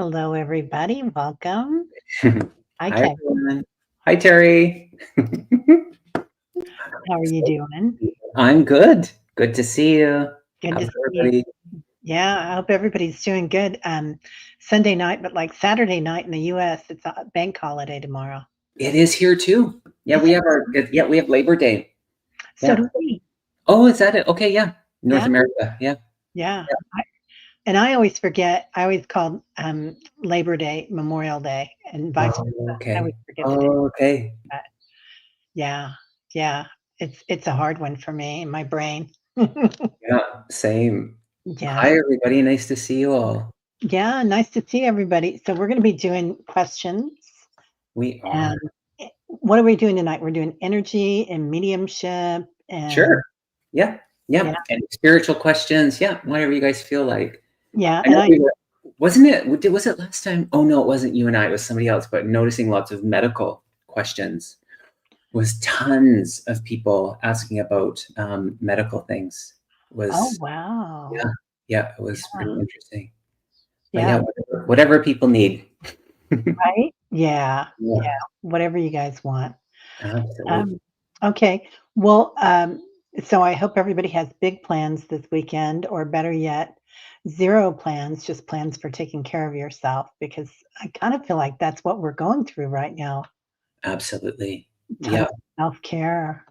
Hello, everybody. Welcome. Hi, Hi, Kay. everyone. Hi, Terry. How are you doing? I'm good. Good to see you. Good to How's see you. everybody? Yeah, I hope everybody's doing good. Sunday night, but like Saturday night in the US, it's a bank holiday tomorrow. It is here too. Yeah, Is it? we have Labor Day. So Yeah. do we. Oh, is that it? Okay, yeah. North Yeah, America. Yeah. yeah. And I always forget. I always call Labor Day Memorial Day, and vice Oh, versa. I okay. always forget the day. Oh, okay. But yeah, yeah. It's a hard one for me in my brain. Yeah, same. Yeah. Hi, everybody. Nice to see you all. Yeah, nice to see everybody. So we're going to be doing questions. We And are. what are we doing tonight? We're doing energy and mediumship and Sure. Yeah. Yeah. yeah, And spiritual questions. Yeah. Whatever you guys feel like. yeah. I And know I we were, wasn't it? Was it last time? Oh no, it wasn't you and I. It was somebody else. But noticing lots of medical questions was tons of people asking about medical things. oh Was wow. yeah, yeah. It was Yeah. pretty interesting. But Yeah, yeah, whatever people need. right? Yeah. Yeah. Yeah, Whatever you guys want. absolutely. Um okay. Well, so I hope everybody has big plans this weekend, or better yet, zero plans, just plans for taking care of yourself, because I kind of feel like that's what we're going through right now. Absolutely. Tons Yeah. of self-care.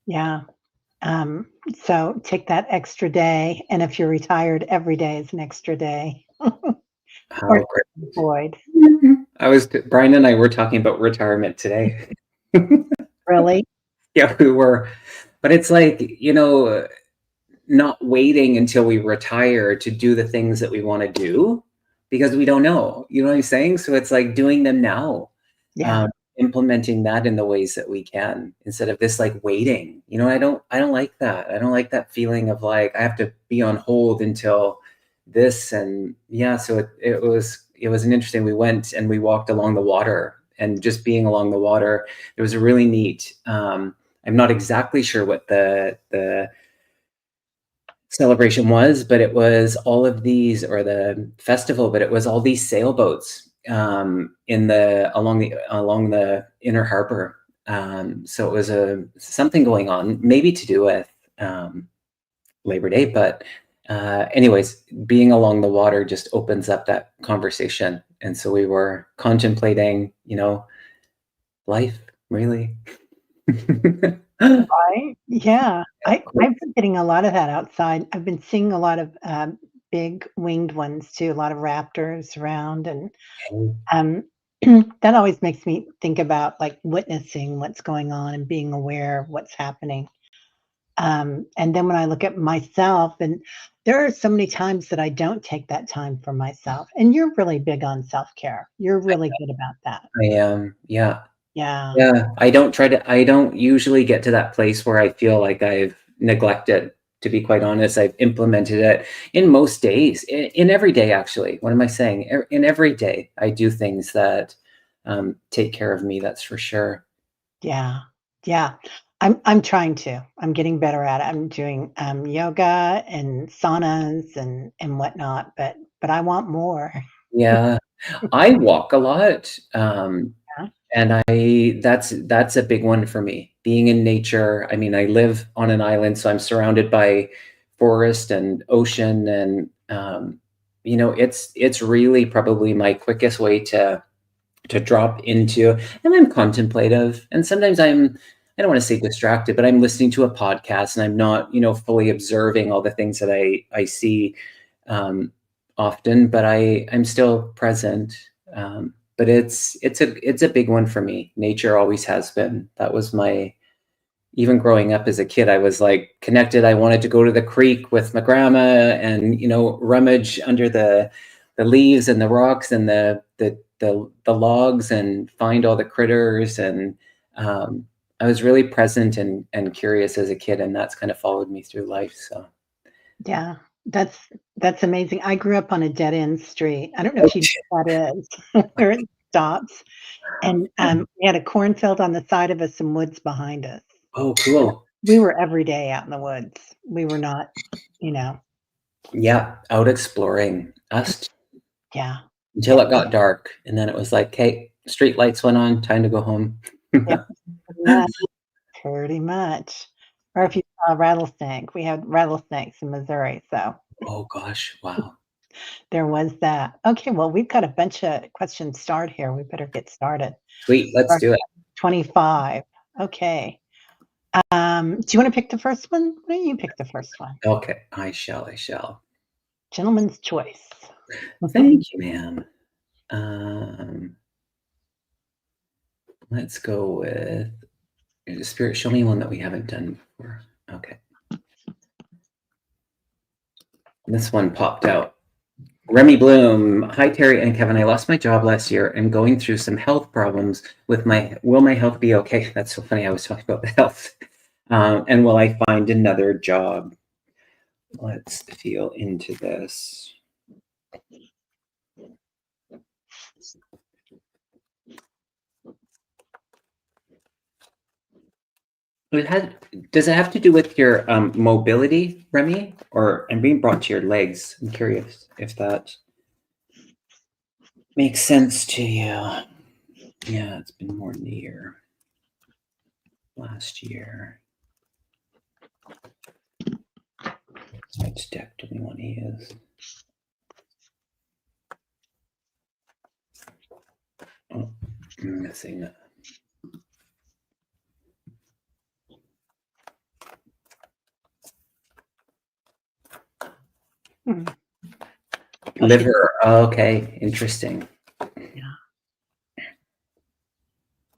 Yeah. Um, so take that extra day, and if you're retired, every day is an extra day. Or How great. employed. Brian and I were talking about retirement today. Really? Yeah, we were. But it's like, not waiting until we retire to do the things that we want to do because we don't know. You know what I'm saying? So it's like doing them now, Yeah, um, implementing that in the ways that we can instead of this like waiting. I don't like that. I don't like that feeling of like I have to be on hold until this. And yeah, so it was an interesting. We went and we walked along the water, and just being along the water, it was a really neat. I'm not exactly sure what the celebration was, but it was all of these, or the festival, but it was all these sailboats in the along the inner harbor. So it was something going on, maybe to do with um, Labor Day, but anyways, being along the water just opens up that conversation, and so we were contemplating, life really. right? Yeah. I've been getting a lot of that outside. I've been seeing a lot of, big winged ones too, a lot of raptors around, and, um, that always makes me think about, like, witnessing what's going on and being aware of what's happening. And then when I look at myself, and there are so many times that I don't take that time for myself. And you're really big on self-care. You're really good about that. I am, yeah. Yeah. Yeah, I don't usually get to that place where I feel like I've neglected, to be quite honest. I've implemented it in most days, in every day, actually. What am I saying? In every day, I do things that take care of me, that's for sure. Yeah. Yeah. I'm trying to. I'm getting better at it. I'm doing yoga and saunas and whatnot, but I want more. Yeah, I walk a lot, Yeah. and that's a big one for me. Being in nature. I mean, I live on an island, so I'm surrounded by forest and ocean, and it's really probably my quickest way to drop into. And I'm contemplative, and sometimes I don't want to say distracted, but I'm listening to a podcast and I'm not, fully observing all the things that I see um, often, but I'm still present. But it's a big one for me. Nature always has been. That was my even growing up as a kid. I was like connected. I wanted to go to the creek with my grandma and rummage under the leaves and the rocks and the logs and find all the critters. And I was really present and curious as a kid, and that's kind of followed me through life. So Yeah. That's that's amazing. I grew up on a dead end street. I don't know if you know what that is, where it stops. And we had a cornfield on the side of us and woods behind us. oh, cool. We were every day out in the woods. We were not, you know, Yeah, out exploring us. yeah. until it got dark, and then it was like, "Hey, street lights went on, time to go home." Yeah, pretty much, pretty much. Or if you saw a rattlesnake, we had rattlesnakes in Missouri, so Oh gosh, wow. there was that. Okay, well, we've got a bunch of questions starred here. We better get started. Sweet, let's Or do it. 25. Okay. Do you wanna pick the first one? Why don't you pick the first one? Okay, I shall. Gentleman's choice. Thank you, ma'am. Um, let's go with Spirit, show me one that we haven't done before. Okay. This one popped out. Remy Bloom. Hi, Terry and Kevin. I lost my job last year and going through some health problems with will my health be okay? That's so funny. I was talking about the health. And will I find another job? Let's feel into this. Does it have to do with your mobility, Remy? Or I'm being brought to your legs. I'm curious if that makes sense to you. Yeah, it's been more than a year. Last year. Which deck do we want to use? Oh, I'm missing that. Hmm. Liver. Okay, interesting. Yeah.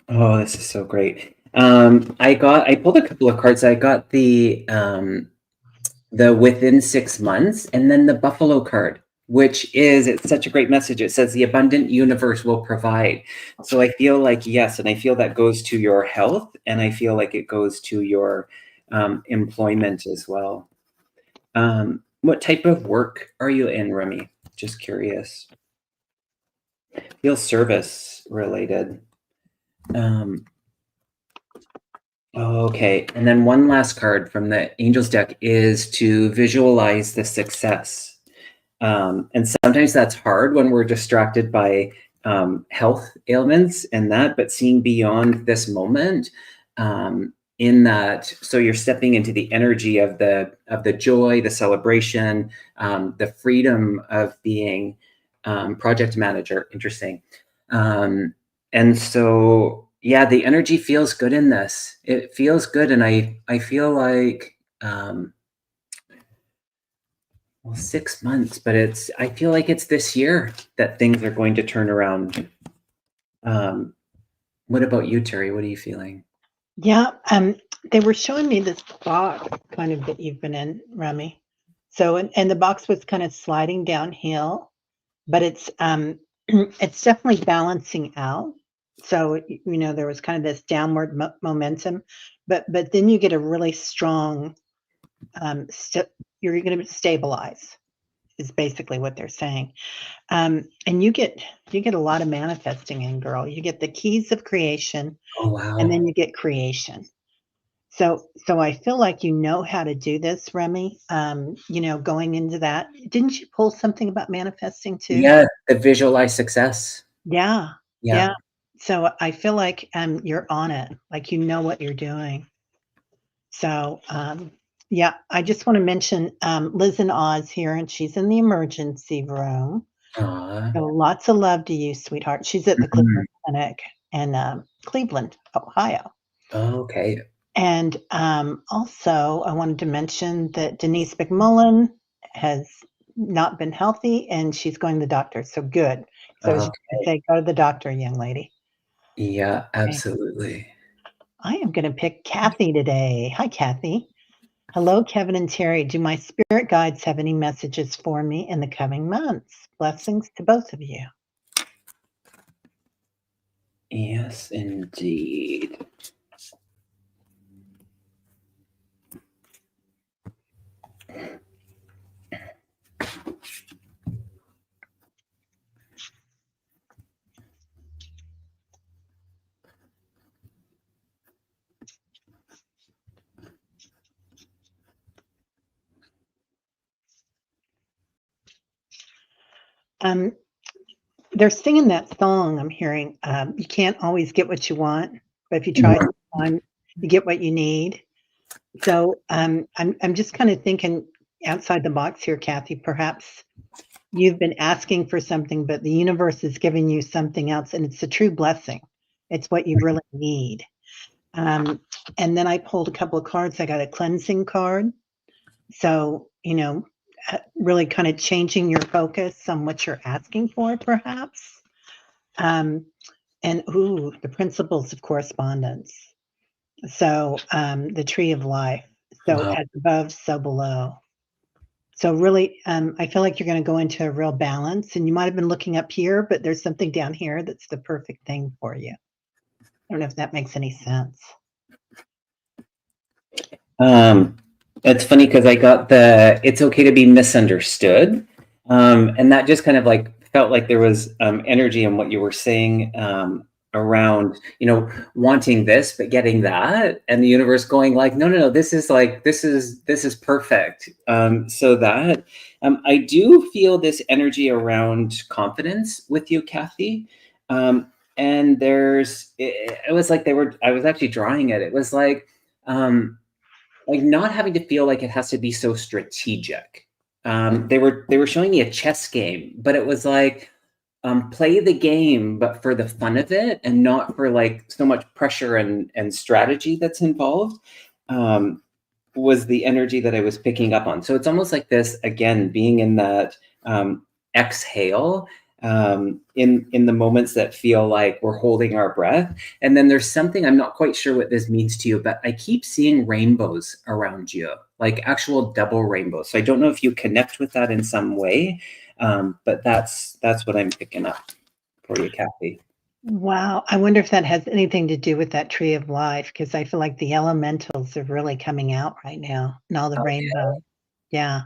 Oh, this is so great. I pulled a couple of cards. I got the within 6 months, and then the Buffalo card, which is it's such a great message. It says the abundant universe will provide. So I feel like yes, and I feel that goes to your health, and I feel like it goes to your employment as well. What type of work are you in, Remy? Just curious. Feel service related. Um, okay, and then one last card from the Angels deck is to visualize the success. And sometimes that's hard when we're distracted by health ailments and that, but seeing beyond this moment, in that, so you're stepping into the energy of the joy, the celebration, the freedom of being project manager. Interesting. And so yeah, the energy feels good in this. It feels good, and I feel like well, 6 months, but I feel like it's this year that things are going to turn around. What about you, Terry? What are you feeling? Yeah, they were showing me this box kind of that you've been in, Remy. So, and the box was kind of sliding downhill, but it's it's definitely balancing out. So, there was kind of this downward momentum, but then you get a really strong you're going to stabilize is basically what they're saying. And you get a lot of manifesting in, girl. You get the keys of creation, Oh and wow. then you get creation. So I feel like you know how to do this, Remy. Going into that, didn't you pull something about manifesting too? Yeah, the visualize success. Yeah, Yeah. yeah. So I feel like you're on it, like you know what you're doing. So yeah, I just want to mention Liz and Oz here, and she's in the emergency room. Aw. So lots of love to you, sweetheart. She's at the Mhm. Cleveland Clinic in Cleveland, Ohio. Okay. And also, I wanted to mention that Denise McMullen has not been healthy and she's going to the doctor. So good. So, as you Okay. say, go to the doctor, young lady. Yeah, Okay. absolutely. I am going to pick Kathy today. Hi, Kathy. Hello, Kevin and Terry. Do my spirit guides have any messages for me in the coming months? Blessings to both of you. Yes, indeed. Um, they're singing that song I'm hearing, you can't always get what you want, but if you try Mhm. sometime, you get what you need. So, I'm just kinda thinking outside the box here, Kathy. Perhaps you've been asking for something, but the universe is giving you something else, and it's a true blessing. It's what you really need. Um, and then I pulled a couple of cards. I got a cleansing card. So, really kind of changing your focus on what you're asking for, perhaps. Um, and ooh, the principles of correspondence. So, the tree of life. So, Wow. as above, so below. So, really, I feel like you're going to go into a real balance. And you might have been looking up here, but there's something down here that's the perfect thing for you. I don't know if that makes any sense. Um, it's funny because I got the "It's okay to be misunderstood," and that just kind of like felt like there was energy in what you were saying around, wanting this but getting that, and the universe going like, "No, no, no, this is like this is perfect." So that I do feel this energy around confidence with you, Kathy. And it was like I was actually drawing it. It was um, like not having to feel like it has to be so strategic. They were showing me a chess game, but it was like play the game, but for the fun of it, and not for like so much pressure and strategy that's involved. Um, was the energy that I was picking up on. So it's almost like this again, being in that exhale in the moments that feel like we're holding our breath. And then there's something, I'm not quite sure what this means to you, but I keep seeing rainbows around you, like actual double rainbows. So I don't know if you connect with that in some way, but that's what I'm picking up for you, Kathy. Wow, I wonder if that has anything to do with that tree of life, because I feel like the elementals are really coming out right now and all the rainbow. Yeah.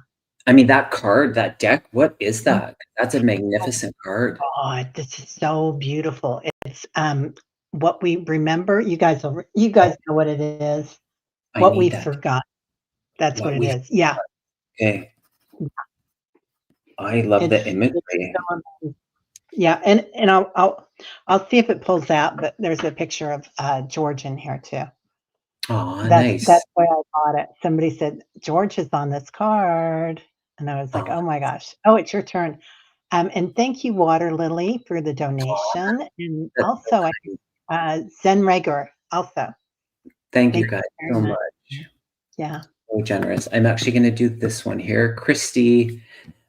I mean, that card, that deck, what is that? That's a magnificent card. God, this is so beautiful. It's, what we remember. You Oh, guys know what it is. I What need we that. forgot. That's what What it we is. Yeah. Okay. I love the It's imagery. so amazing. Yeah, and I'll see if it pulls out, but there's a picture of, George in here too. Oh, That's nice. why I bought it. Somebody said, "George is on this card," and I was like, Oh, "Oh my gosh." Oh, it's your turn. And thank you, Water Lily, for the donation, and that's so also I kind. Zen Rager also. Thank you Thank guys you very so much. much. Yeah. So generous. I'm actually going to do this one here. Christy,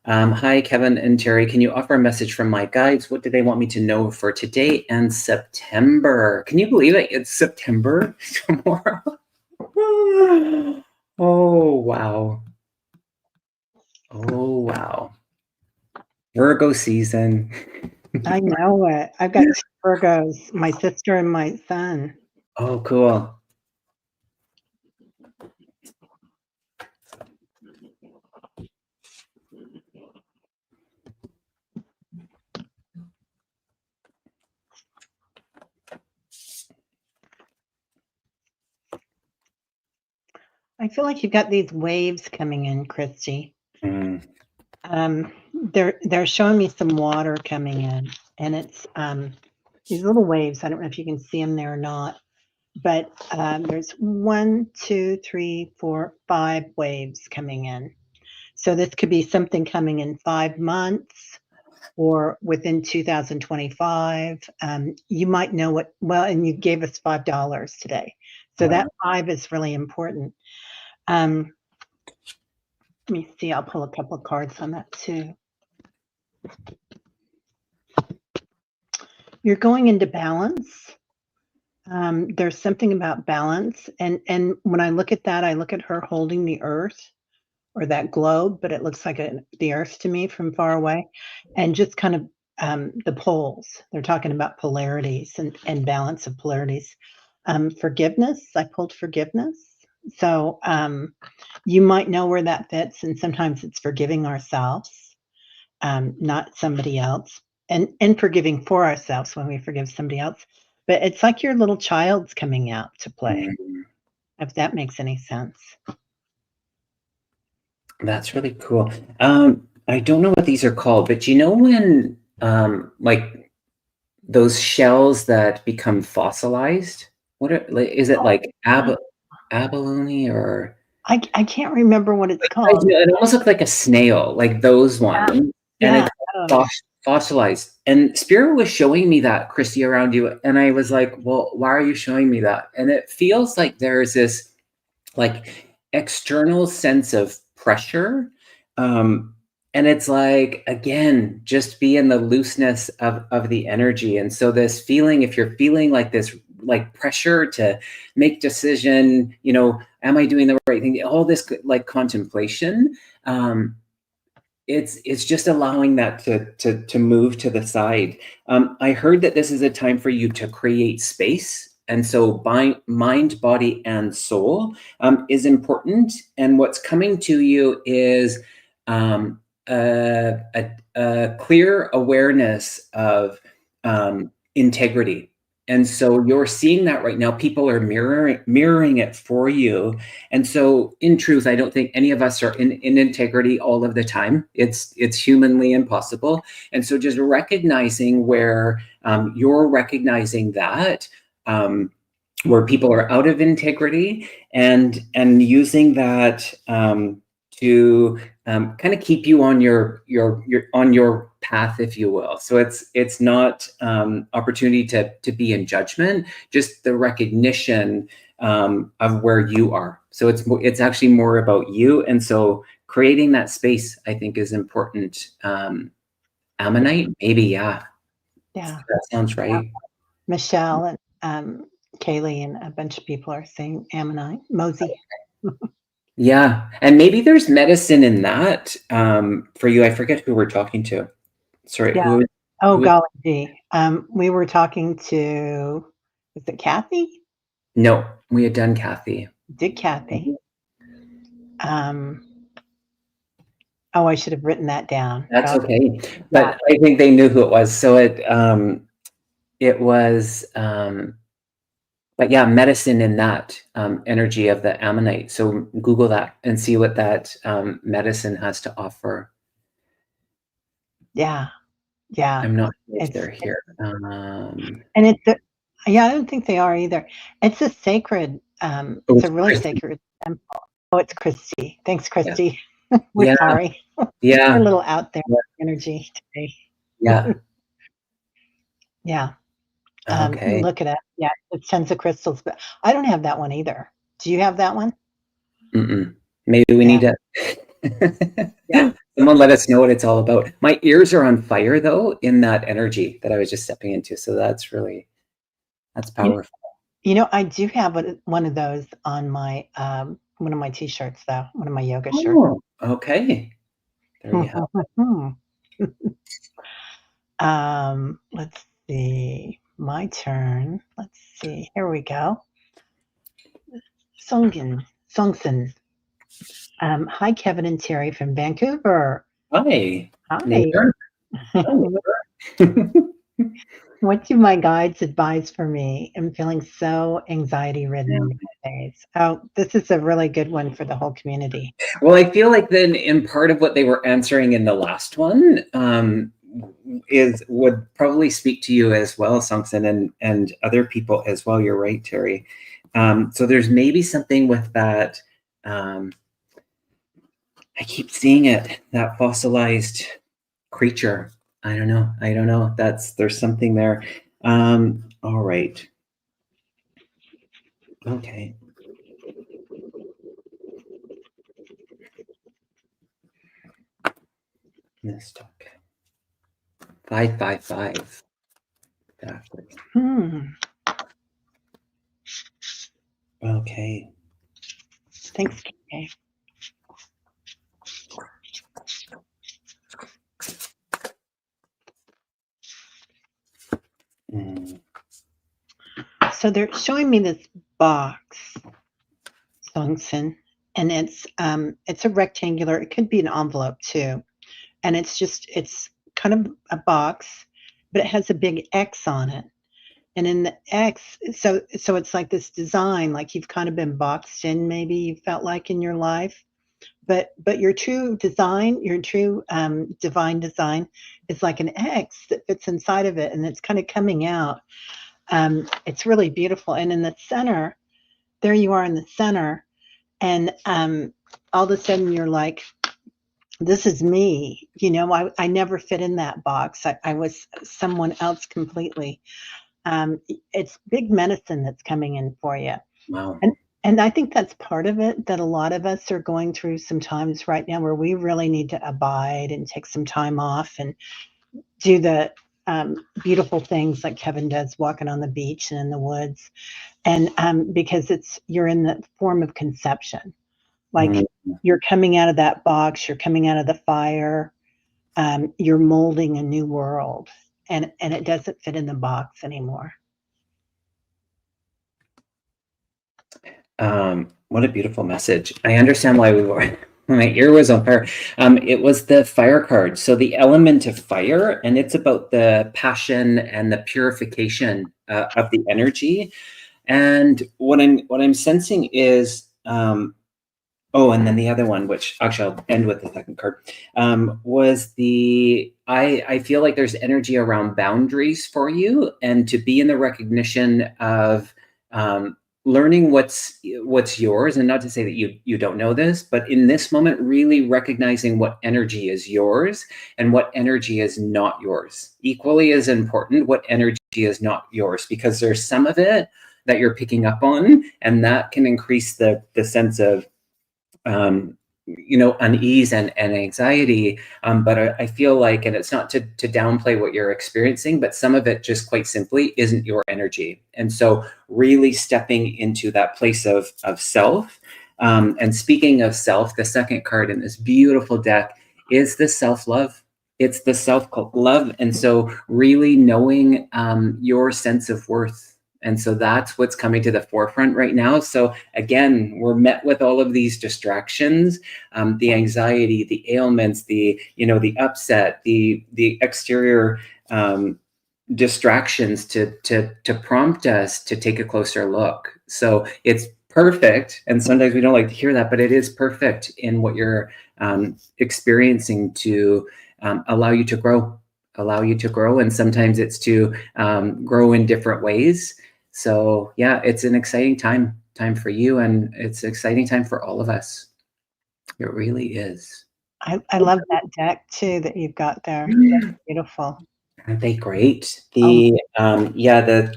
hi, Kevin and Terry. Can you offer a message from my guides? What do they want me to know for today and September? Can you believe it? It's September tomorrow. Oh, wow. Oh, wow. Virgo season. I know it. I've got 2 Virgos, my sister and my son. Oh, cool. I feel like you've got these waves coming in, Christy. Mm, They're showing me some water coming in, and it's, these little waves. I don't know if you can see them there or not, but, there's 1, 2, 3, 4, 5 waves coming in. So this could be something coming in 5 months or within 2025. You might know what well, and you gave us $5 today. So wow. that 5 is really important. Um, let me see, I'll pull a couple of cards on that too. You're going into balance. There's something about balance, and when I look at that, I look at her holding the earth or that globe, but it looks like the earth to me from far away, and just kind of the poles. They're talking about polarities and balance of polarities. Forgiveness. I pulled forgiveness. So you might know where that fits, and sometimes it's forgiving ourselves, not somebody else, and forgiving for ourselves when we forgive somebody else. But it's like your little child's coming out to play, Mm, if that makes any sense. that's really cool. I don't know what these are called, but you know when like those shells that become fossilized. What are, like, is it like Oh, abalone or I can't remember what it's called. it almost looked like a snail, like those Yeah, ones, and yeah, it's those. fossilized. And Spirit was showing me that, Christy, around you, and I was like, "Well, why are you showing me that?" And it feels like there's this like external sense of pressure, um, and it's like again, just be in the looseness of the energy. And so this feeling, if you're feeling like this like pressure to make decision, am I doing the right thing, all this like contemplation, um, it's just allowing that to move to the side. I heard that this is a time for you to create space, and so by mind, body, and soul is important. And what's coming to you is um, a clear awareness of integrity. And so you're seeing that right now. People are mirroring it for you. And so, in truth, I don't think any of us are in integrity all of the time. It's humanly impossible. And so, just recognizing where you're recognizing that, where people are out of integrity, and using that to kind of keep you on your path, if you will. So it's not opportunity to be in judgment, just the recognition of where you are. So it's actually more about you, and so creating that space, I think, is important. Ammonite, maybe, yeah, Yeah, that sounds yeah. right. Michelle and Kaylee and a bunch of people are saying Ammonite, Mosey. Yeah, and maybe there's medicine in that for you. I forget who we're talking to. Sorry, Yeah. who? Oh, Who? golly gee. We were talking to, is it Kathy? No, we had done Kathy. Did Kathy? Um, oh, I should have written that down. That's Golly. okay, Yeah. but I think they knew who it was. So it was but yeah, medicine in that energy of the ammonite. So Google that and see what that medicine has to offer. Yeah. Yeah. I'm not sure if It's, they're here. and it's, yeah, I don't think they are either. It's a sacred, Oh, it's it's a really Christy. sacred temple. Oh, it's Christy. Thanks, Yeah, Christy. We're yeah, sorry. We're a yeah, little out there yeah, energy today. yeah. Yeah. Okay. Look it up. Yeah, it's Tens of Crystals, but I don't have that one either. Do you have that one? Mm-mm. Maybe we need Yeah. to Yeah. someone let us know what it's all about. My ears are on fire though in that energy that I was just stepping into. So that's You powerful. I do have one of those on my, one of my T-shirts, though, one of my yoga shirts. Oh, okay. There you have it. Let's see. My turn. Let's see. Here we go. Songson. Hi, Kevin and Terry from Vancouver. Hi, Hi. neighbor. Hi, neighbor. What do my guides advise for me? I'm feeling so anxiety ridden these days. Oh, this is a really good one for the whole community. Well, I feel like then in part of what they were answering in the last one is would probably speak to you as well, Songson, and other people as well. You're right, Terry. So there's maybe something with that. Um, I keep seeing it, that fossilized creature. I don't know. I don't know. There's something there. All right. Okay. Let's talk. 555. Backwards. Hmm. Okay. Thanks, Kay. Mm. So they're showing me this box, Songson, and it's a rectangular. It could be an envelope too, and it's kind of a box, but it has a big X on it. And in the X, so it's like this design, like you've kind of been boxed in, maybe you felt like in your life. But your true design, your true divine design, is like an X that fits inside of it, and it's kind of coming out. It's really beautiful, and in the center, there you are in the center, and all of a sudden you're like, this is me. I never fit in that box. I was someone else completely. It's big medicine that's coming in for you. Wow. And I think that's part of it, that a lot of us are going through some times right now where we really need to abide and take some time off and do the beautiful things like Kevin does, walking on the beach and in the woods. And because you're in the form of conception, like Mm. you're coming out of that box, you're coming out of the fire, you're molding a new world, and it doesn't fit in the box anymore. What a beautiful message. I understand why we were. My ear was on fire. It was the fire card. So the element of fire, and it's about the passion and the purification of the energy. And what I'm sensing is, oh, and then the other one, which actually I'll end with the second card, was I feel like there's energy around boundaries for you, and to be in the recognition of learning what's yours, and not to say that you don't know this, but in this moment, really recognizing what energy is yours and what energy is not yours. Equally as important, what energy is not yours, because there's some of it that you're picking up on, and that can increase the sense of unease and anxiety. But I feel like, and it's not to downplay what you're experiencing, but some of it just quite simply isn't your energy. And so really stepping into that place of self. And speaking of self, the second card in this beautiful deck is the self-love. It's the self-love. And so really knowing your sense of worth. And so that's what's coming to the forefront right now. So again, we're met with all of these distractions, the anxiety, the ailments, the upset, the exterior distractions to prompt us to take a closer look. So it's perfect, and sometimes we don't like to hear that, but it is perfect in what you're experiencing to allow you to grow, and sometimes it's to grow in different ways. So yeah, it's an exciting time for you, and it's an exciting time for all of us. It really is. I love that deck too that you've got there. That's beautiful. Aren't they great? Oh, The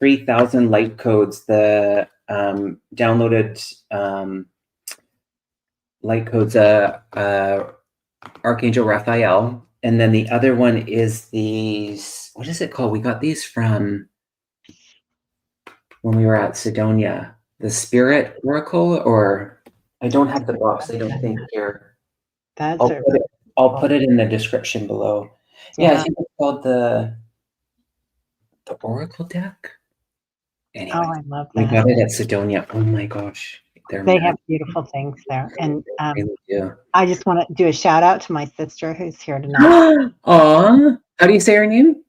3,000 light codes, the downloaded light codes, Archangel Raphael, and then the other one is these. What is it called? We got these from when we were at Sidonia, the Spirit Oracle, or I don't have the box. I don't think here. that's I'll a put it. I'll put it in the description below. Yeah, I yeah. think it's called the Oracle deck. Oh, Anyways, I love we that. got it at Sidonia. Oh my gosh, they're They have magic. beautiful things there. And They really do. I just want to do a shout out to my sister who's here tonight, Aw, how do you say her name?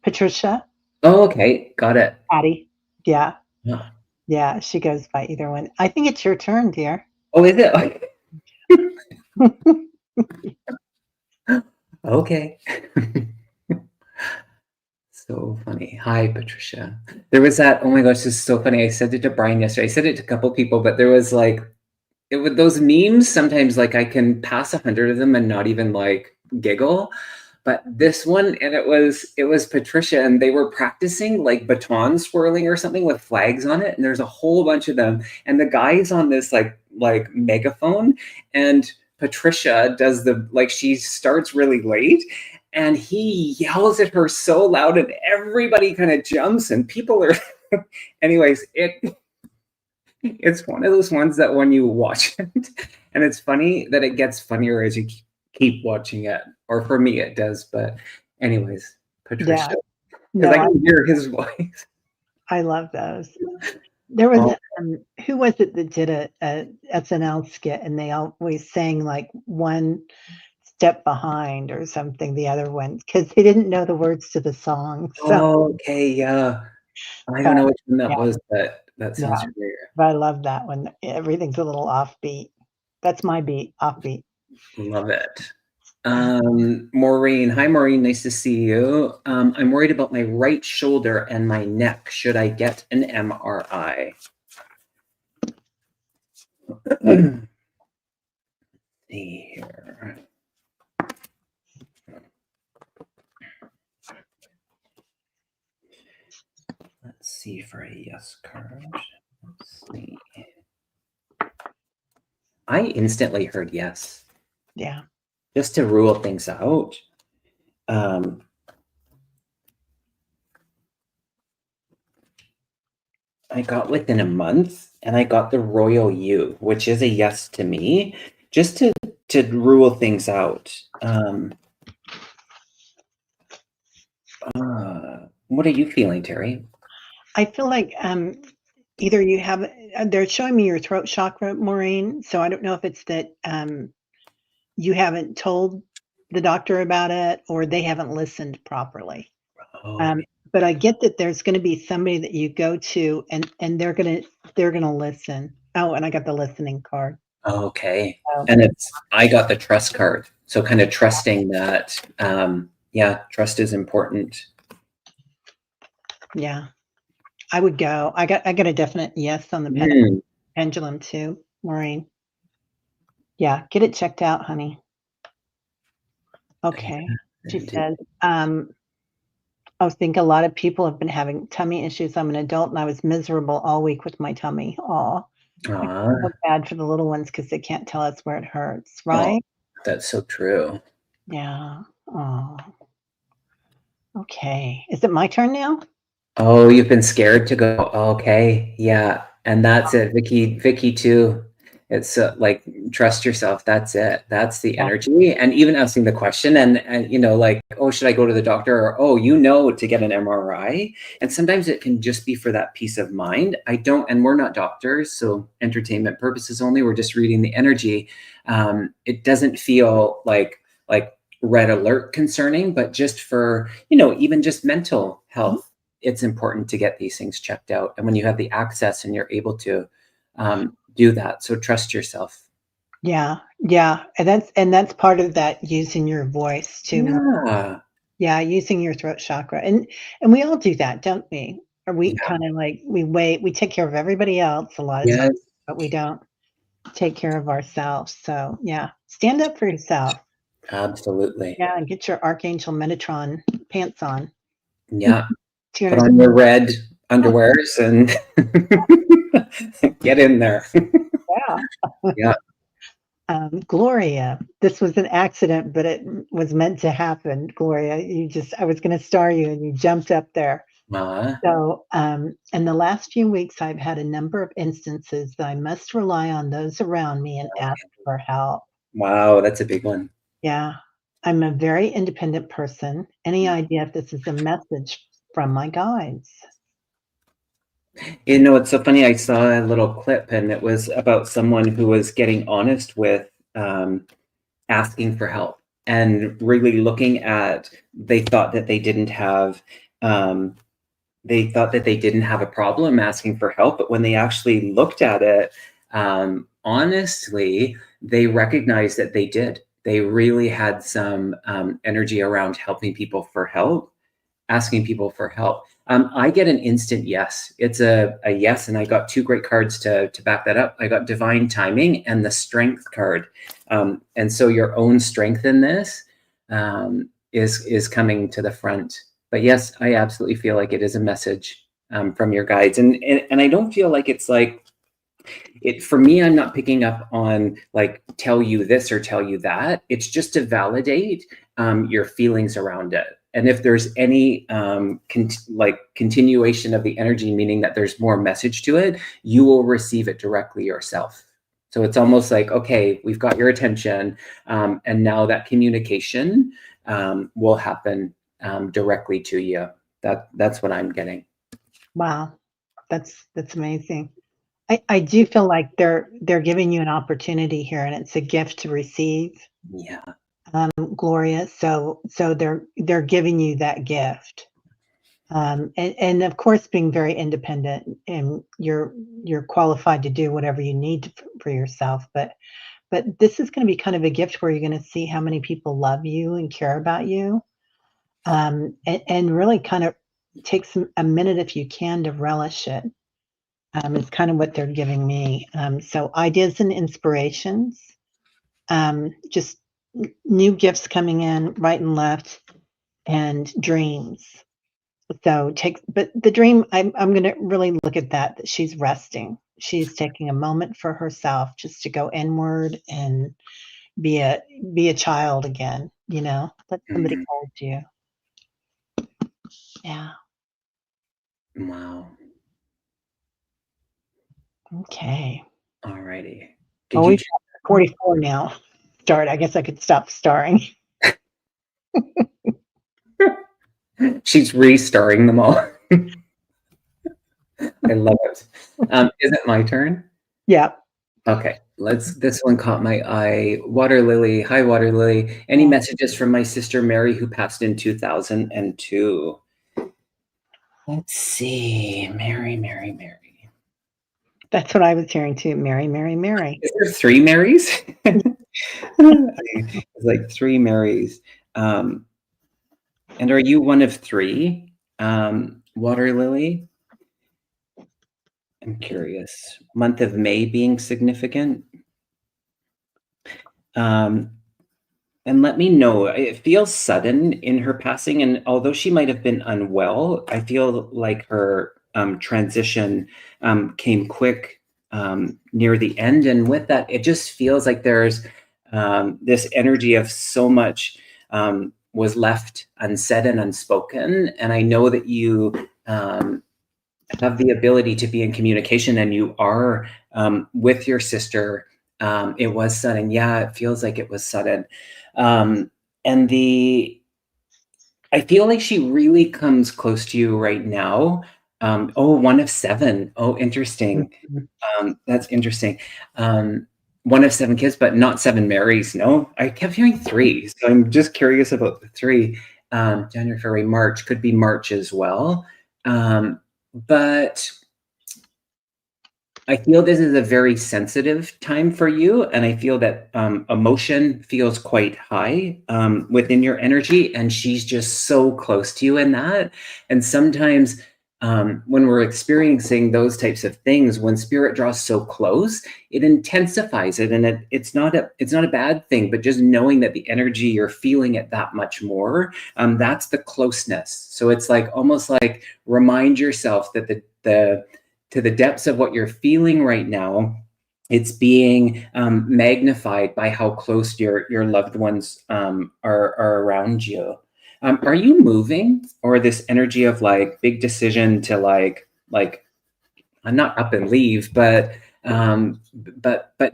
Patricia, Oh, okay, got it. Patty. Yeah, Oh, yeah, she goes by either one. I think it's your turn, dear. oh, is it? Okay. So funny. Hi, Patricia. There was that. Oh my gosh, this is so funny. I said it to Brian yesterday. I said it to a couple people, but there was like it with those memes. Sometimes, like I can pass 100 of them and not even like giggle. But this one, and it was Patricia, and they were practicing like baton swirling or something with flags on it, and there's a whole bunch of them, and the guy's on this like megaphone, and Patricia does she starts really late, and he yells at her so loud, and everybody kind of jumps, and people are anyways, it's one of those ones that when you watch it, and it's funny that it gets funnier as you keep watching it, or for me it does. But anyways, Yeah, Patricia, because I no, can hear his voice. I love those. There was Oh, who was it that did a SNL skit and they always sang like one step behind or something, the other one, because they didn't know the words to the song. So okay, yeah. I don't but know which one that yeah, was, but that sounds yeah. familiar. But I love that one. Everything's a little offbeat. That's my beat, offbeat. Love it. Maureen. Hi, Maureen. Nice to see you. I'm worried about my right shoulder and my neck. Should I get an MRI? See here. Let's see for a yes card. Let's see. I instantly heard yes. Yeah. Just to rule things out. I got within a month, and I got the Royal U, which is a yes to me, just to rule things out. What are you feeling, Teri? I feel like either you have, they're showing me your throat chakra, Maureen. So I don't know if it's that you haven't told the doctor about it or they haven't listened properly. Oh, But I get that there's going to be somebody that you go to and they're gonna listen. Oh, and I got the listening card. okay. So, And I got the trust card. So kind of trusting that, yeah, trust is important. yeah, I would go. I got a definite yes on the pendulum too, Maureen. Yeah, get it checked out, honey. Okay. She says, I think a lot of people have been having tummy issues. I'm an adult and I was miserable all week with my tummy. Oh, I feel bad for the little ones because they can't tell us where it hurts, right? That's so true. Yeah. Oh. Okay. Is it my turn now? Oh, you've been scared to go. Okay, yeah, and that's it, Vicky. Vicky too. It's like trust yourself. That's it. That's the Yeah. energy. And even asking the question, and like, oh, should I go to the doctor? Or oh, to get an MRI. And sometimes it can just be for that peace of mind. And we're not doctors, so entertainment purposes only. We're just reading the energy. It doesn't feel like red alert concerning, but just for even just mental health. It's important to get these things checked out. And when you have the access and you're able to do that, so trust yourself. Yeah. Yeah. And that's part of that using your voice too. Yeah. Yeah, using your throat chakra. And we all do that, don't we? Or we Yeah. kind of like we take care of everybody else a lot of Yes. times, but we don't take care of ourselves. So yeah, stand up for yourself. Absolutely. Yeah, and get your Archangel Metatron pants on. Yeah. Put Tuners. on your red underwears and get in there. Yeah. Yeah. Gloria, this was an accident, but it was meant to happen. Gloria, I was going to star you and you jumped up there. So, in the last few weeks, I've had a number of instances that I must rely on those around me and ask for help. Wow, that's a big one. Yeah, I'm a very independent person. Any idea if this is a message from my guides? It's so funny. I saw a little clip and it was about someone who was getting honest with asking for help and really looking at, they thought that they didn't have a problem asking for help, but when they actually looked at it honestly, they recognized that they really had some energy around helping people for help, asking people for help. I get an instant yes. It's a yes, and I got two great cards to back that up. I got divine timing and the strength card. And so your own strength in this is coming to the front. But yes, I absolutely feel like it is a message from your guides. And I don't feel like it's like, for me, I'm not picking up on like tell you this or tell you that. It's just to validate your feelings around it. And if there's any continuation of the energy, meaning that there's more message to it, you will receive it directly yourself. So it's almost like, okay, we've got your attention, and now that communication will happen directly to you. That's what I'm getting. Wow, that's amazing. I do feel like they're giving you an opportunity here, and it's a gift to receive. Yeah. Gloria. So they're giving you that gift. And of course being very independent and you're qualified to do whatever you need for yourself, but but this is gonna be kind of a gift where you're gonna see how many people love you and care about you, and really kind of take a minute if you can to relish it. Is kind of what they're giving me. So ideas and inspirations, just new gifts coming in right and left, and dreams. So take, but the dream, I'm going to really look at that. That she's resting. She's taking a moment for herself, just to go inward and be a be a child again. Let somebody Mhm. hold you. Yeah. Wow. Okay. Alrighty. Well, Did you we've check got that 44 now. Start. I guess I could stop starring. out? She's restarring them all. I love it. Is it my turn? Yeah. Okay, this one caught my eye. Water Lily. Hi, Water Lily. Any Oh, messages from my sister Mary, who passed in 2002? Let's see. Mary. that's what I was hearing too. Mary, Mary, Mary. Is there three Marys? It's like three Marys. Um, and are you one of three? Water Lily? I'm curious. Month of May being significant? Um, and let me know. It feels sudden in her passing, and although she might have been unwell, I feel like her transition came quick near the end. And with that, it just feels like there's this energy of so much was left unsaid and unspoken. And I know that you have the ability to be in communication, and you are with your sister. It was sudden. Yeah, it feels like it was sudden. Um, and I feel like she really comes close to you right now. Oh, one of seven. Oh, interesting. Mhm. That's interesting. One of seven kids, but not seven Marys. No, I kept hearing three. So I'm just curious about the three. January, February, March could be March as well. But I feel this is a very sensitive time for you, and I feel that emotion feels quite high within your energy, and she's just so close to you in that. And sometimes when we're experiencing those types of things, when spirit draws so close, it intensifies it, and it's not a bad thing. But just knowing that the energy you're feeling it that much more, that's the closeness. So it's like almost like remind yourself that the to the depths of what you're feeling right now, it's being magnified by how close your loved ones are around you. Are you moving, or this energy of like big decision to like I'm not up and leave, but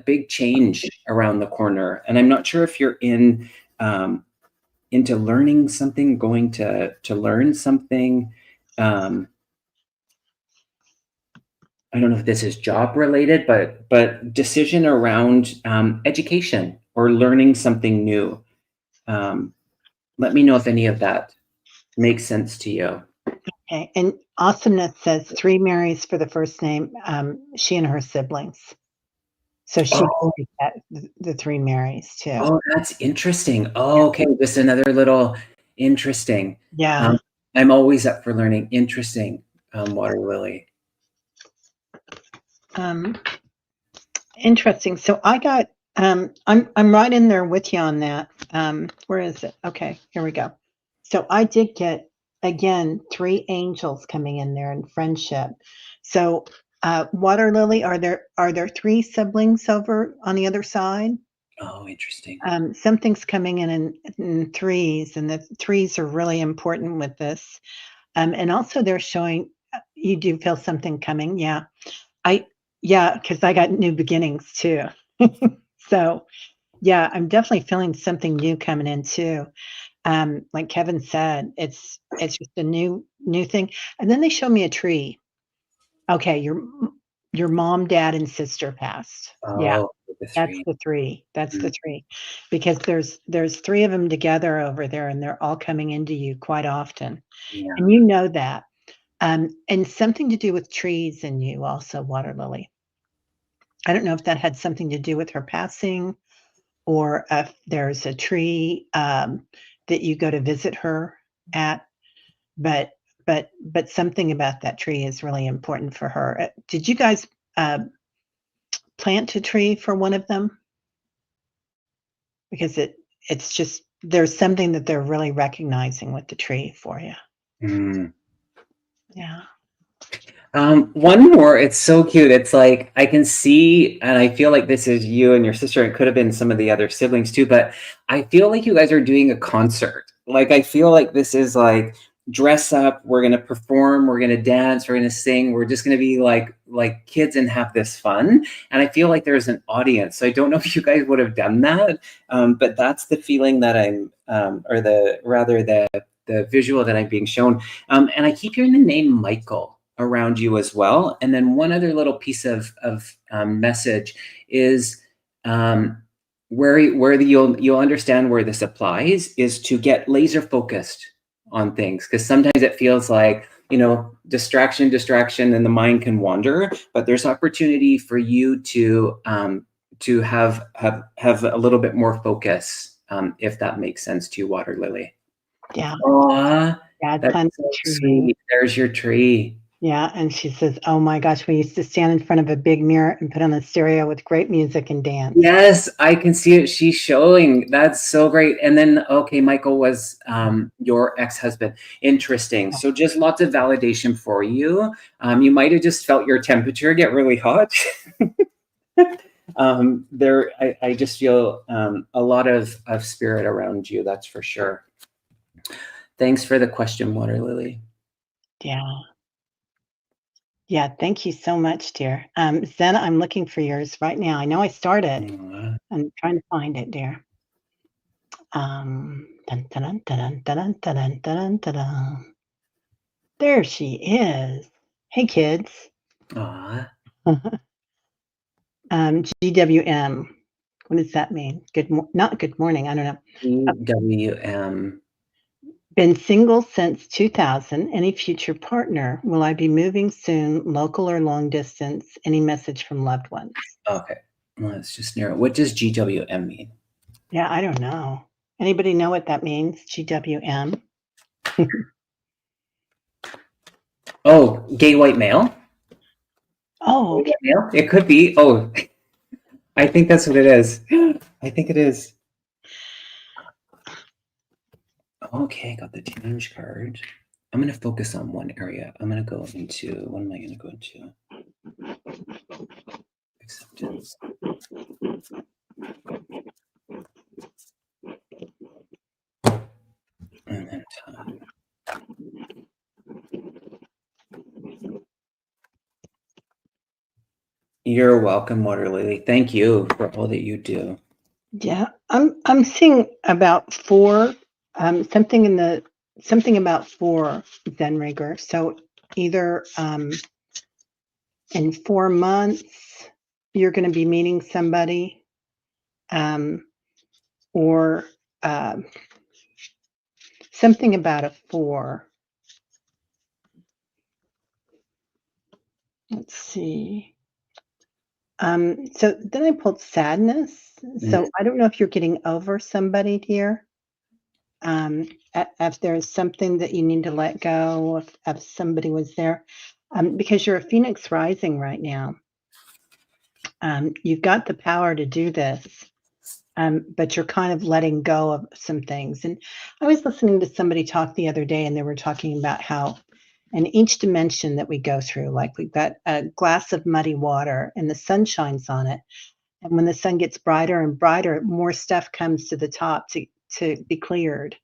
big change around the corner? And I'm not sure if you're into learning something, going to learn something. Um, I don't know if this is job related, but decision around education or learning something new. Um, Let me know if any of that makes sense to you. Okay. And Awesomeness says three Marys for the first name. She and her siblings. So she can Oh, make that the three Marys too. oh, that's interesting. Yeah. Oh, okay, just another little interesting. Yeah. Um, I'm always up for learning. Interesting, Water Lily. Um, Interesting. So I got I'm right in there with you on that. Where is it? Okay, here we go. So I did get again three angels coming in there in friendship. So Water Lily, are there three siblings over on the other side? Oh, interesting. Something's coming in threes, and the threes are really important with this. And also they're showing you do feel something coming. Yeah. I yeah, because I got new beginnings too. So, yeah, I'm definitely feeling something new coming in too. Like Kevin said, it's just a new thing. And then they show me a tree. Okay, your mom, dad, and sister passed. Yeah, Oh, the that's three. the 3. That's the Mm, 3. Because there's 3 of them together over there, and they're all coming into you quite often. And yeah. you know that. And something to do with trees in you also, water lily. I don't know if that had something to do with her passing or if there's a tree, that you go to visit her at, but but something about that tree is really important for her. Did you guys, uh, plant a tree for one of them? Because it's just there's something that they're really recognizing with the tree for you. Mm. Yeah. One more. It's so cute. It's like I can see, and I feel like this is you and your sister. It could have been some of the other siblings too, but I feel like you guys are doing a concert. Like I feel like this is like dress up. We're gonna perform. We're gonna dance. We're gonna sing. We're just gonna be like kids and have this fun. And I feel like there's an audience. So I don't know if you guys would have done that, but that's the feeling that I'm, or the rather the visual that I'm being shown. And I keep hearing the name Michael around you as well. And then one other little piece of message is where you'll understand where this applies is to get laser focused on things, because sometimes it feels like distraction, and the mind can wander. But there's opportunity for you to have a little bit more focus, if that makes sense to you, Water Lily. Yeah. Aw, Dad that's planted so a tree. sweet. There's your tree. Yeah, and she says, "Oh my gosh, we used to stand in front of a big mirror and put on the stereo with great music and dance." Yes, I can see it. She's showing. That's so great. And then, okay, Michael was your ex-husband. Interesting. So just lots of validation for you. You might have just felt your temperature get really hot. I just feel a lot of spirit around you. That's for sure. Thanks for the question, Water Lily. Yeah. Yeah, thank you so much, dear. Zen, I'm looking for yours right now. I know I started. Aw. I'm trying to find it, dear. Dun, dun, dun, dun, dun, dun, dun, dun, dun. There she is. Hey, kids. Aw. GWM. What does that mean? Not good morning. I don't know. EWM. Been single since 2000. Any future partner? Will I be moving soon? Local or long distance? Any message from loved ones? Okay, let's just narrow. What does GWM mean? Yeah, I don't know. Anybody know what that means? GWM? Oh, gay white male? Oh, Gay okay. white male? It could be. Oh, I think that's what it is. I think it is. Okay, I got the change card. I'm going to focus on one area. I'm going to go into, what am I going to go into? Acceptance. And then time. You're welcome, Water Lily. Thank you for all that you do. Yeah, I'm seeing about 4, something about 4 Zenrager. So either, in 4 months, you're gonna be meeting somebody, um, or, um, something about a 4. Let's see. So then I pulled sadness. Mm. So I don't know if you're getting over somebody, dear. If there's something that you need to let go, if somebody was there, because you're a phoenix rising right now. You've got the power to do this, but you're kind of letting go of some things. And I was listening to somebody talk the other day, and they were talking about how in each dimension that we go through, like we've got a glass of muddy water and the sun shines on it. And when the sun gets brighter and brighter, more stuff comes to the top to be cleared.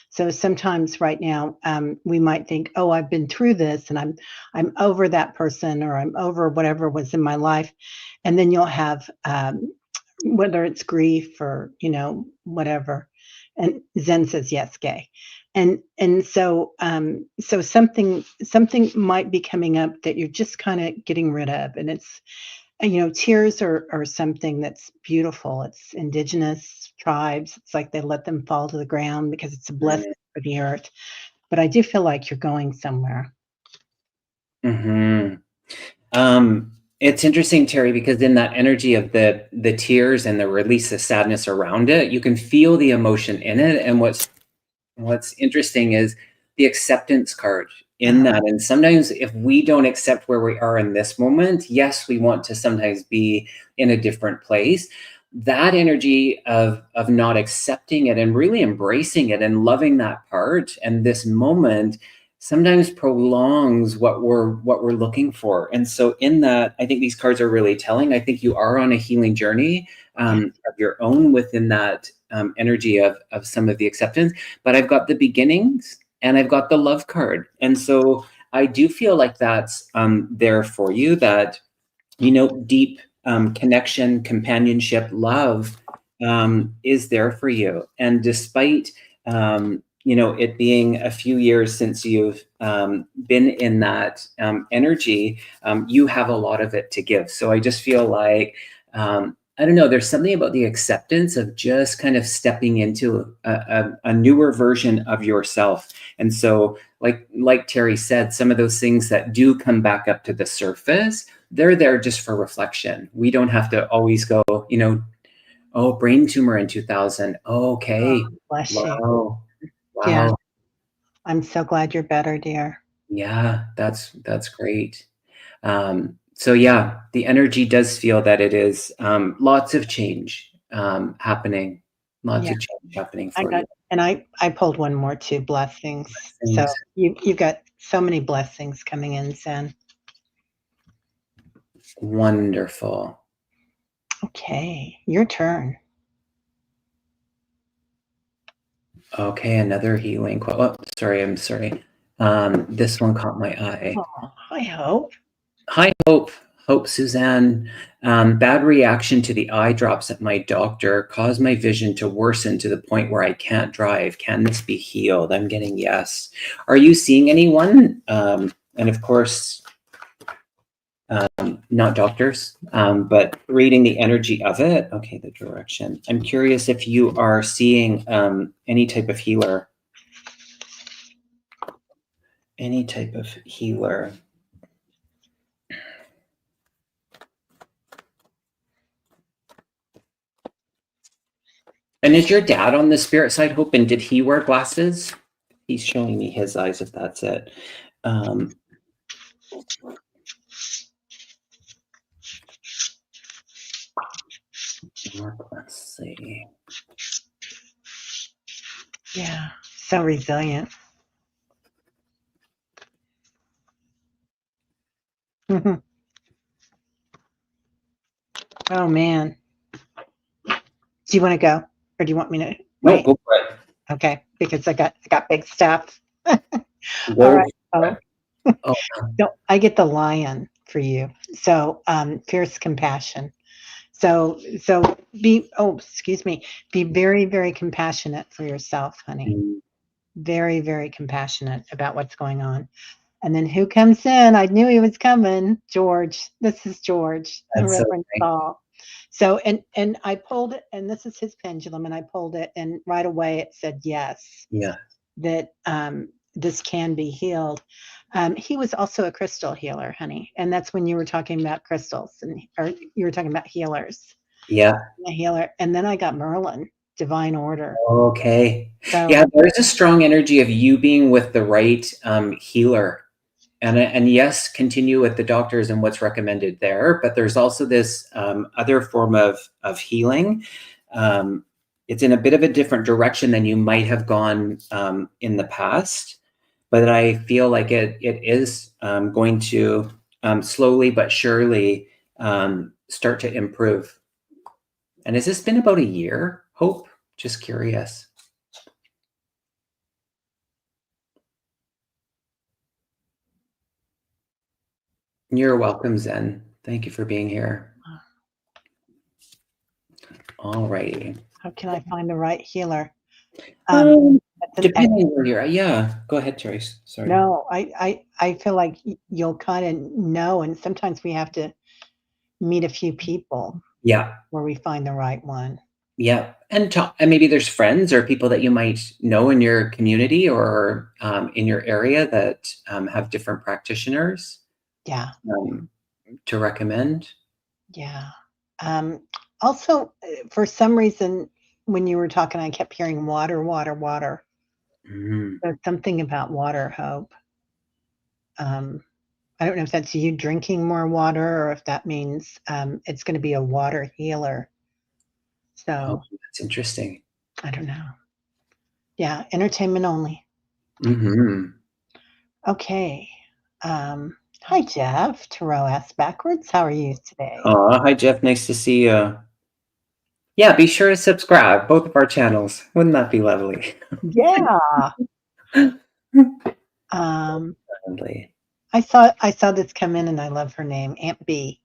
So sometimes right now, we might think, "Oh, I've been through this, and I'm over that person, or I'm over whatever was in my life," and then you'll have, whether it's grief or whatever. And Zen says yes, gay, and so so something might be coming up that you're just kind of getting rid of, and it's tears are something that's beautiful. It's indigenous tribes. It's like they let them fall to the ground because it's a blessing for the earth. But I do feel like you're going somewhere. Mm-hmm. It's interesting, Terry, because in that energy of the tears and the release of sadness around it, you can feel the emotion in it. And what's interesting is the acceptance card in Uh-huh. that. And sometimes if we don't accept where we are in this moment, yes, we want to sometimes be in a different place. That energy of not accepting it and really embracing it and loving that part and this moment sometimes prolongs what we're looking for. And so in that, I think these cards are really telling. I think you are on a healing journey Yeah. of your own within that energy of some of the acceptance, but I've got the beginnings and I've got the love card. And so I do feel like that's there for you, that, deep connection, companionship, love is there for you. And despite, it being a few years since you've been in that energy, you have a lot of it to give. So I just feel like, I don't know, there's something about the acceptance of just kind of stepping into a newer version of yourself. And so, like Teri said, some of those things that do come back up to the surface, they're there just for reflection. We don't have to always go, oh, brain tumor in 2000. Oh, Oh, okay. bless you. Wow. Yeah. Wow. I'm so glad you're better, dear. Yeah, that's great. So yeah, the energy does feel that it is lots of change happening, lots Yeah. of change happening I for you. got and I pulled one more too, blessings. So Things you've got so many blessings coming in, Zen. wonderful. Okay, your turn. Okay, another healing quote. Oh, sorry, I'm sorry. This one caught my eye. Oh, I hope. Hi, Hope. Hope, Suzanne. Bad reaction to the eye drops at my doctor caused my vision to worsen to the point where I can't drive. Can this be healed? I'm getting yes. Are you seeing anyone? And of course, not doctors, but reading the energy of it. Okay, the direction. I'm curious if you are seeing any type of healer. Any type of healer. And is your dad on the spirit side, Hope? And did he wear glasses? He's showing me his eyes, if that's it. Um, let's see. Yeah, so resilient. Mhm. Oh man. Do you want to go or do you want me to No, wait? go for it. Okay, because I got big stuff. All Go right. for Oh, it. Oh, so I get the lion for you. So fierce compassion. So excuse me, be very, very compassionate for yourself, honey. mm, Very, very compassionate about what's going on. And then who comes in? I knew he was coming. George. This is George, the that's Reverend okay. Saul. So and I pulled it, and this is his pendulum, and I pulled it, and right away it said yes, Yeah. that this can be healed. He was also a crystal healer, honey, and that's when you were talking about crystals, and or you were talking about healers, Yeah. a healer. And then I got Merlin, divine order. Okay. Yeah, So there's a strong energy of you being with the right healer. And yes, continue with the doctors and what's recommended there. But there's also this other form of healing. Um, it's in a bit of a different direction than you might have gone in the past. But I feel like it is going to slowly but surely start to improve. And has this been about a year, Hope? Just curious. You're welcome, Zen. Thank you for being here. All righty. how can I find the right healer? Um, Depending where you're at. Yeah, go ahead, Trace. Sorry. no, I feel like you'll kind of know, and sometimes we have to meet a few people Yeah, where we find the right one. yeah, and maybe there's friends or people that you might know in your community or in your area that have different practitioners. Yeah. Um, to recommend? Yeah. Um, Also, for some reason, when you were talking, I kept hearing water, water, water. Mm. There's something about water, Hope. Um, I don't know if that's you drinking more water or if that means it's going to be a water healer. Oh, So that's interesting. I don't know. Yeah, entertainment only. Mhm. Okay. Hi, Jeff. Tarot asked backwards. How are you today? Aw, hi, Jeff. Nice to see you. Yeah, be sure to subscribe, both of our channels. Wouldn't that be lovely? Yeah. Um, Lovely. I saw this come in, and I love her name, Aunt B.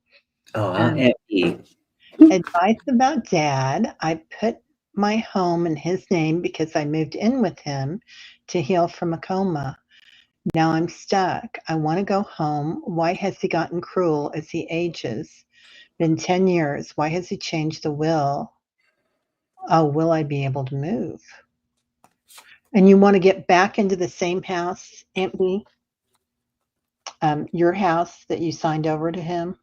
Aw, Um, Aunt E. Advice about Dad. I put my home in his name because I moved in with him to heal from a coma. Now I'm stuck. I want to go home. Why has he gotten cruel as he ages? Been 10 years. Why has he changed the will? Oh, will I be able to move? And you want to get back into the same house, Aunt B? Your house that you signed over to him?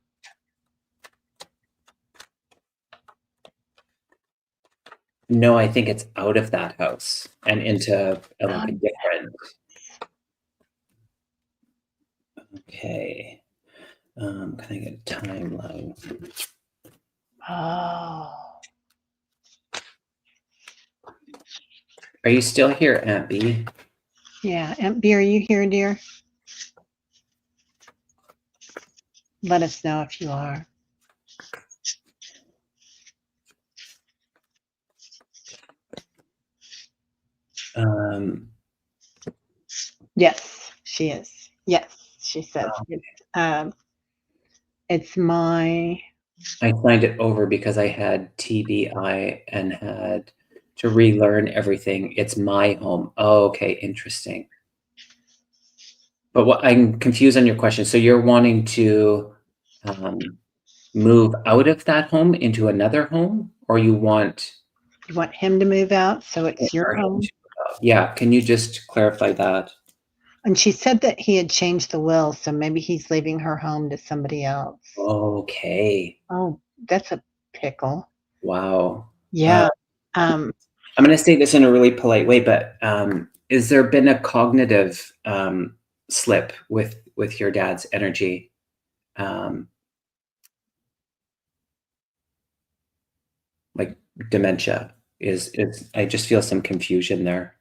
No, I think it's out of that house and into, like, a different. Okay. Can I get a timeline? Oh, Are you still here, Aunt B? yeah. Aunt B, are you here, dear? Let us know if you are. Um, Yes, she is. Yes, she says. It's my, I signed it over because I had TBI and had to relearn everything. It's my home. Oh, okay, interesting. But what I'm confused on your question. So you're wanting to um, move out of that home into another home, or you want you want him to move out, so it's your or him home? to? Yeah, can you just clarify that? And she said that he had changed the will, so maybe he's leaving her home to somebody else. Okay. Oh, that's a pickle. Wow. Yeah. Um, I'm going to say this in a really polite way, but is there been a cognitive slip with your dad's energy? Um, like dementia is I just feel some confusion there.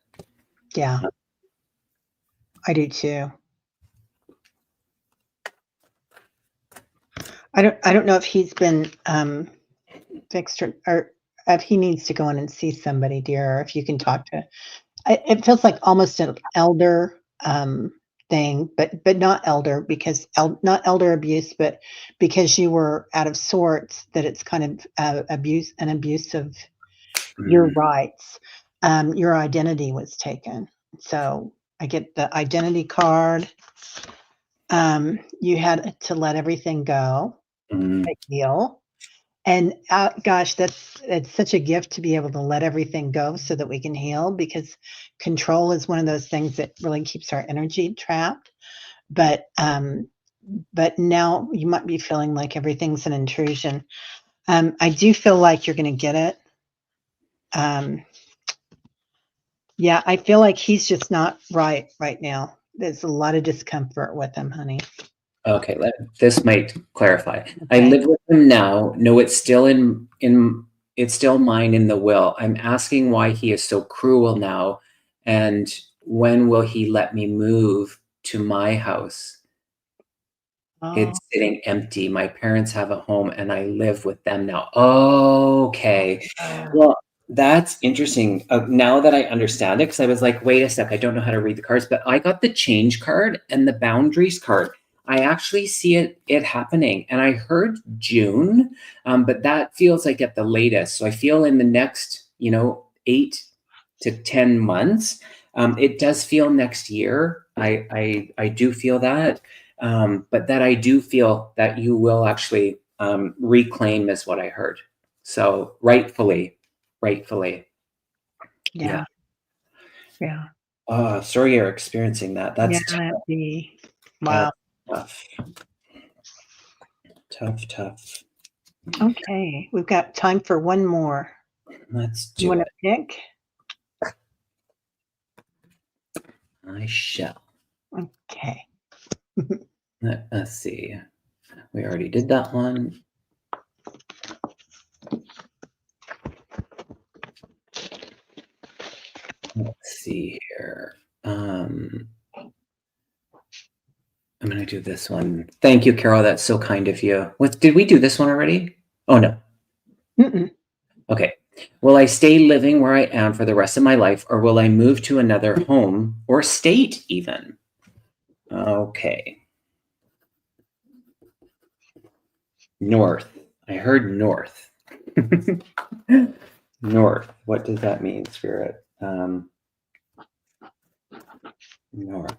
yeah, I do too. I don't know if he's been fixed or if he needs to go in and see somebody, dear, or if you can talk to. It feels like almost an elder thing, but not elder because not elder abuse, but because you were out of sorts, that it's kind of an abuse of your Mm, rights. Your identity was taken. So I get the identity card. You had to let everything go. mm, I feel. And, gosh, it's such a gift to be able to let everything go so that we can heal, because control is one of those things that really keeps our energy trapped. But, but now you might be feeling like everything's an intrusion. I do feel like you're gonna get it. Um, yeah, I feel like he's just not right now. There's a lot of discomfort with him, honey. okay, this might clarify. I Okay. live with him now. No, it's still in it's still mine in the will. I'm asking why he is so cruel now, and when will he let me move to my house? Oh, It's sitting empty. My parents have a home and I live with them now. Okay. oh, Well, that's interesting. Now that I understand it, because I was like, wait a sec, I don't know how to read the cards, but I got the change card and the boundaries card. I actually see it happening. And I heard June, but that feels like at the latest. So I feel in the next, 8 to 10 months. It does feel next year. I do feel that. But that I do feel that you will actually reclaim is what I heard. So rightfully, yeah. yeah, yeah, Sorry you're experiencing that. yeah, that'd be wow. That's tough. Tough, tough. Okay, we've got time for one more. Let's You do wanna it. pick? I shall. Okay. Let's see. We already did that one. Let's see here. I'm going to do this one. Thank you, Carol. That's so kind of you. Did we do this one already? Oh, no. Mm-mm. Okay. Will I stay living where I am for the rest of my life, or will I move to another home or state even? Okay. North. I heard north. North. What does that mean, Spirit? North.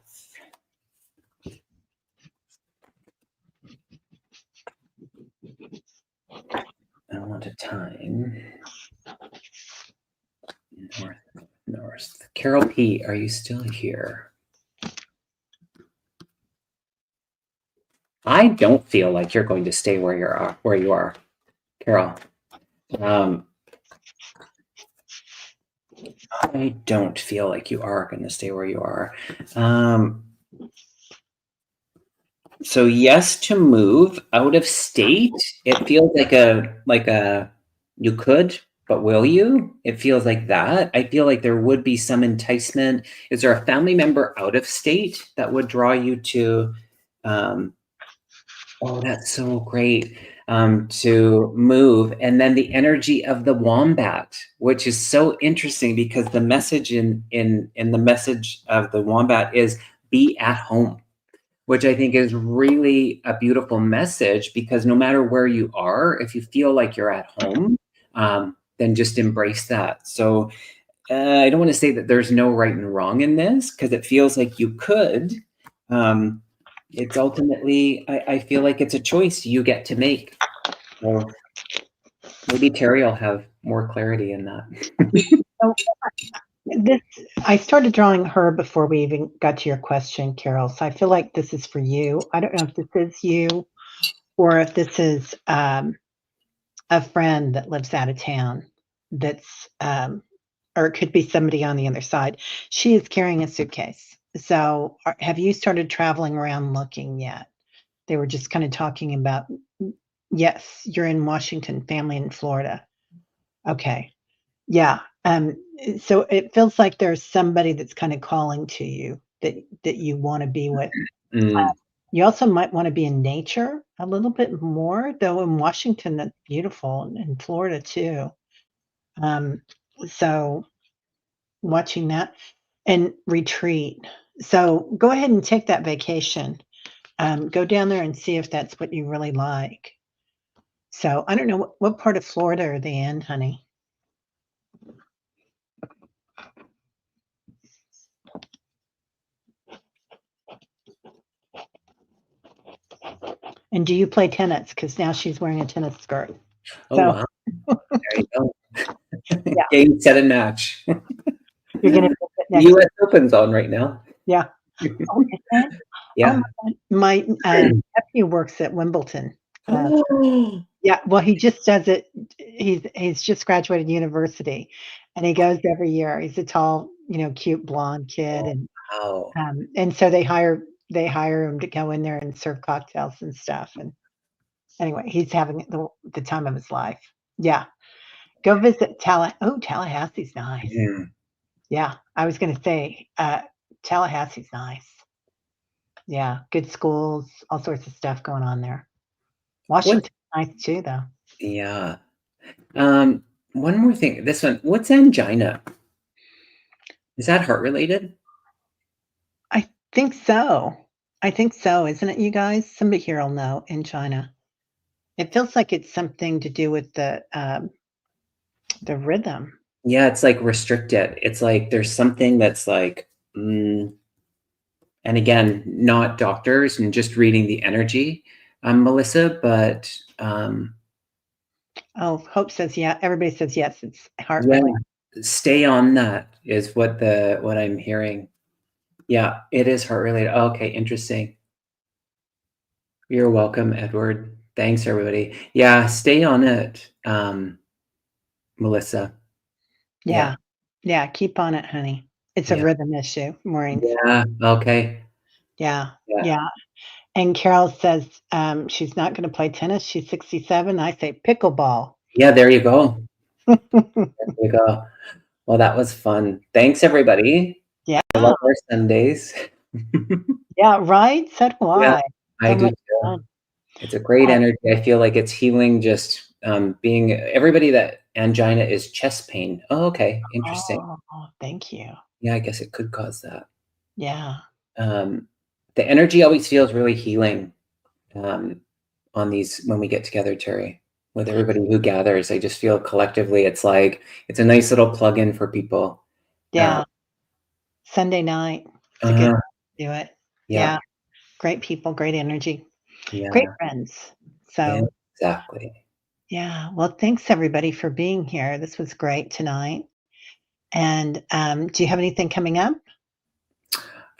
I want a time. North. Carol P., are you still here? I don't feel like you're going to stay where you are, Carol. I don't feel like you are going to stay where you are. So yes to move out of state. It feels like a you could, but will you? It feels like that. I feel like there would be some enticement. Is there a family member out of state that would draw you to oh, that's so great. To move, and then the energy of the wombat, which is so interesting because the message in the message of the wombat is be at home, which I think is really a beautiful message because no matter where you are, if you feel like you're at home, then just embrace that. So I don't want to say that there's no right and wrong in this because it feels like you could. It's ultimately, I feel like it's a choice you get to make. So maybe Teri will have more clarity in that. So I started drawing her before we even got to your question, Carol. So I feel like this is for you. I don't know if this is you or if this is a friend that lives out of town that's or it could be somebody on the other side. She is carrying a suitcase. So have you started traveling around looking yet? They were just kind of talking about, yes, you're in Washington, family in Florida. Okay. Yeah. So it feels like there's somebody that's kind of calling to you that you want to be with. Mm, You also might want to be in nature a little bit more, though in Washington, that's beautiful, and in Florida too. Um, so watching that and retreat. So go ahead and take that vacation. Go down there and see if that's what you really like. So I don't know what part of Florida are they in, honey? And do you play tennis? Because now she's wearing a tennis skirt. oh, So wow. There you go. yeah, Game, set, and match. you're gonna visit The next. US Open's on right now. Yeah. Oh, is it? Oh Yeah. my God. My nephew works at Wimbledon. Oh, Yeah, well, he just does it. He's just graduated university, and he goes every year. He's a tall, cute blonde kid, wow. and so they hire him to go in there and serve cocktails and stuff. And anyway, he's having the time of his life. Yeah, go visit Oh, Tallahassee's nice. Mm. Yeah, I was gonna say Tallahassee's nice. Yeah, good schools, all sorts of stuff going on there. What? Washington's nice too, though. Yeah. One more thing. This one. What's angina? Is that heart related? I think so. I think so, isn't it, you guys? Somebody here will know in China. It feels like it's something to do with the rhythm. Yeah, it's like restricted. It's like there's something that's like, and again, not doctors and just reading the energy, Melissa, but Oh, Hope says yeah. Everybody says yes. It's heart yeah, related. stay on that is what I'm hearing. Yeah, it is heart related. Okay, interesting. You're welcome, Edward. Thanks, everybody. Yeah, stay on it, Melissa. Yeah. Yeah. Yeah, keep on it, honey. It's a Yeah. rhythm issue, Maureen's. Yeah. Okay. Yeah, Yeah. yeah. And Carol says, she's not gonna play tennis, she's 67. I say pickleball. Yeah, there you go. There you go. Well, that was fun. Thanks, everybody. Yeah, I love our Sundays. yeah, right? So do Yeah, I. I So do much too. fun. It's a great Uh, energy. I feel like it's healing just, being everybody that angina is chest pain. Oh, okay, interesting. oh, thank you. Yeah, I guess it could cause that. Yeah, Um, the energy always feels really healing, um, on these when we get together, Terry, with everybody who gathers. I just feel collectively it's like it's a nice little plug-in for people. Uh, yeah. Sunday night, it's a good uh, do it. yeah, Yeah, great people, great energy, great yeah, friends. So, exactly. yeah, well, thanks everybody for being here. This was great tonight. And, do you have anything coming up?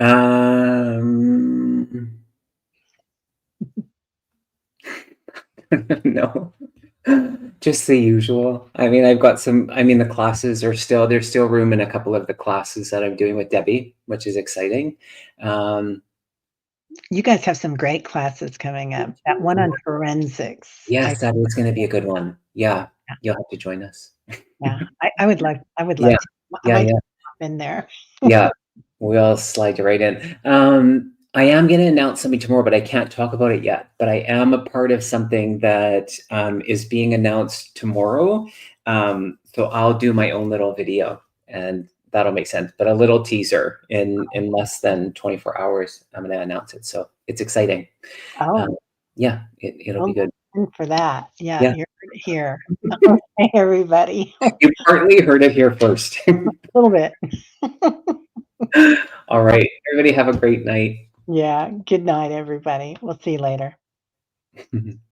Um, no. Just the usual. I mean, I've got some, I mean, the classes are still, there's still room in a couple of the classes that I'm doing with Debbie, which is exciting. Um, You guys have some great classes coming up. That one on forensics. yes, that is going to be a good one. Yeah, Yeah, you'll have to join us. yeah. I would Yeah, love to. I yeah, might yeah, pop in there. yeah. We'll slide you right in. I am going to announce something tomorrow, but I can't talk about it yet. But I am a part of something that, is being announced tomorrow. So I'll do my own little video, and that'll make sense. But a little teaser in less than 24 hours, I'm going to announce it. So it's exciting. Um, Oh, yeah, it'll be well, good. in for that. Yeah, Yeah, you're here. Hey, everybody. A you partly heard it here first. little bit. All right, everybody, have a great night. Yeah, good night, everybody. We'll see you later.